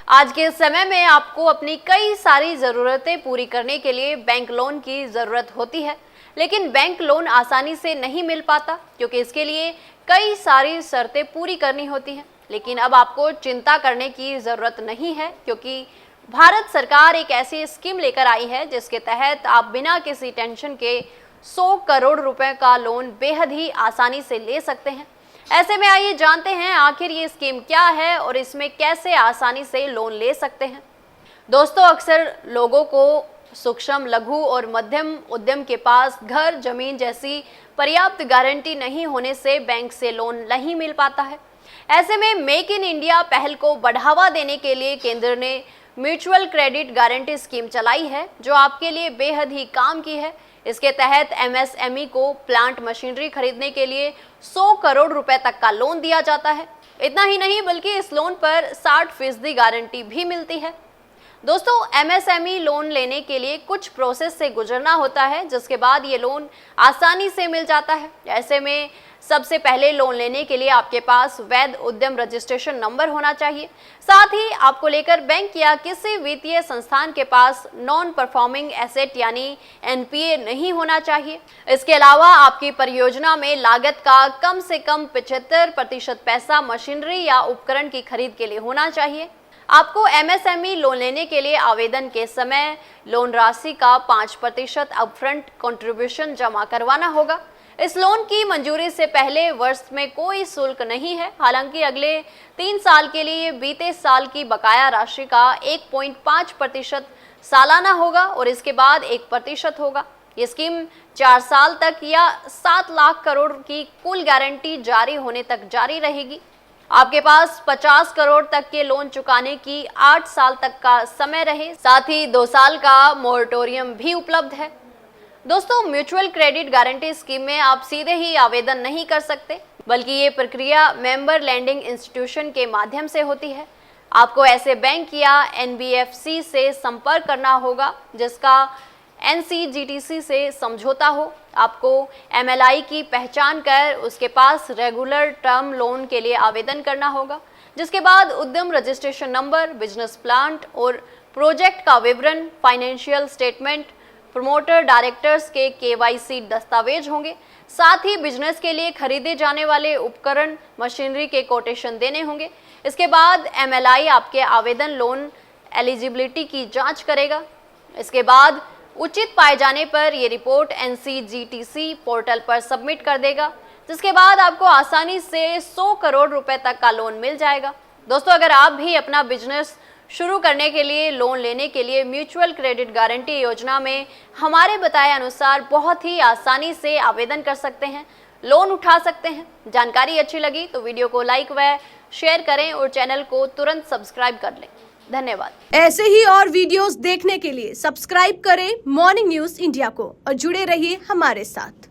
आज के समय में आपको अपनी कई सारी ज़रूरतें पूरी करने के लिए बैंक लोन की ज़रूरत होती है, लेकिन बैंक लोन आसानी से नहीं मिल पाता क्योंकि इसके लिए कई सारी शर्तें पूरी करनी होती हैं। लेकिन अब आपको चिंता करने की ज़रूरत नहीं है क्योंकि भारत सरकार एक ऐसी स्कीम लेकर आई है जिसके तहत आप बिना किसी टेंशन के 100 करोड़ रुपए का लोन बेहद ही आसानी से ले सकते हैं। ऐसे में आइए जानते हैं आखिर ये स्कीम क्या है और इसमें कैसे आसानी से लोन ले सकते हैं। दोस्तों, अक्सर लोगों को सूक्ष्म, लघु और मध्यम उद्यम के पास घर, जमीन जैसी पर्याप्त गारंटी नहीं होने से बैंक से लोन नहीं मिल पाता है। ऐसे में मेक इन इंडिया पहल को बढ़ावा देने के लिए केंद्र ने म्यूचुअल क्रेडिट गारंटी स्कीम चलाई है, जो आपके लिए बेहद ही काम की है। इसके तहत एमएसएमई को प्लांट मशीनरी खरीदने के लिए 100 करोड़ रुपए तक का लोन दिया जाता है। इतना ही नहीं बल्कि इस लोन पर 60% गारंटी भी मिलती है। दोस्तों, एमएसएमई लोन लेने के लिए कुछ प्रोसेस से गुजरना होता है, जिसके बाद ये लोन आसानी से मिल जाता है। ऐसे में सबसे पहले लोन लेने के लिए आपके पास वैध उद्यम रजिस्ट्रेशन नंबर होना चाहिए। साथ ही आपको लेकर बैंक या किसी वित्तीय संस्थान के पास नॉन परफॉर्मिंग एसेट यानी एनपीए नहीं होना चाहिए। इसके अलावा आपकी परियोजना में लागत का कम से कम 75% पैसा मशीनरी या उपकरण की खरीद के लिए होना चाहिए। आपको एमएसएमई लोन लेने के लिए आवेदन के समय लोन राशि का 5% अपफ्रंट कंट्रीब्यूशन जमा करवाना होगा। इस लोन की मंजूरी से पहले वर्ष में कोई शुल्क नहीं है। हालांकि अगले 3 साल के लिए बीते साल की बकाया राशि का 1.5% सालाना होगा और इसके बाद 1% होगा। ये स्कीम 4 साल तक या 7 लाख करोड़ की कुल गारंटी जारी होने तक जारी रहेगी। आपके पास 50 करोड़ तक के लोन चुकाने की 8 साल तक का समय रहे। साथ ही 2 साल का मोरेटोरियम भी उपलब्ध है। दोस्तों, म्यूचुअल क्रेडिट गारंटी स्कीम में आप सीधे ही आवेदन नहीं कर सकते, बल्कि ये प्रक्रिया मेंबर लैंडिंग इंस्टीट्यूशन के माध्यम से होती है। आपको ऐसे बैंक या एनबीएफसी से संपर्क करना होगा जिसका एनसीजीटीसी से समझौता हो। आपको एमएलआई की पहचान कर उसके पास रेगुलर टर्म लोन के लिए आवेदन करना होगा, जिसके बाद उद्यम रजिस्ट्रेशन नंबर, बिजनेस प्लान और प्रोजेक्ट का विवरण, फाइनेंशियल स्टेटमेंट, प्रमोटर डायरेक्टर्स के केवाईसी दस्तावेज होंगे। साथ ही बिजनेस के लिए खरीदे जाने वाले उपकरण, मशीनरी के कोटेशन देने होंगे। इसके बाद एमएलआई आपके आवेदन लोन एलिजिबिलिटी की जांच करेगा। इसके बाद उचित पाए जाने पर यह रिपोर्ट एनसीजीटीसी पोर्टल पर सबमिट कर देगा, जिसके बाद आपको आसानी से 100 करोड़ रुपए तक का लोन मिल जाएगा। दोस्तों, अगर आप भी अपना बिजनेस शुरू करने के लिए लोन लेने के लिए म्यूचुअल क्रेडिट गारंटी योजना में हमारे बताए अनुसार बहुत ही आसानी से आवेदन कर सकते हैं, लोन उठा सकते हैं। जानकारी अच्छी लगी तो वीडियो को लाइक व शेयर करें और चैनल को तुरंत सब्सक्राइब कर लें। धन्यवाद। ऐसे ही और वीडियोस देखने के लिए सब्सक्राइब करें मॉर्निंग न्यूज इंडिया को और जुड़े रहिए हमारे साथ।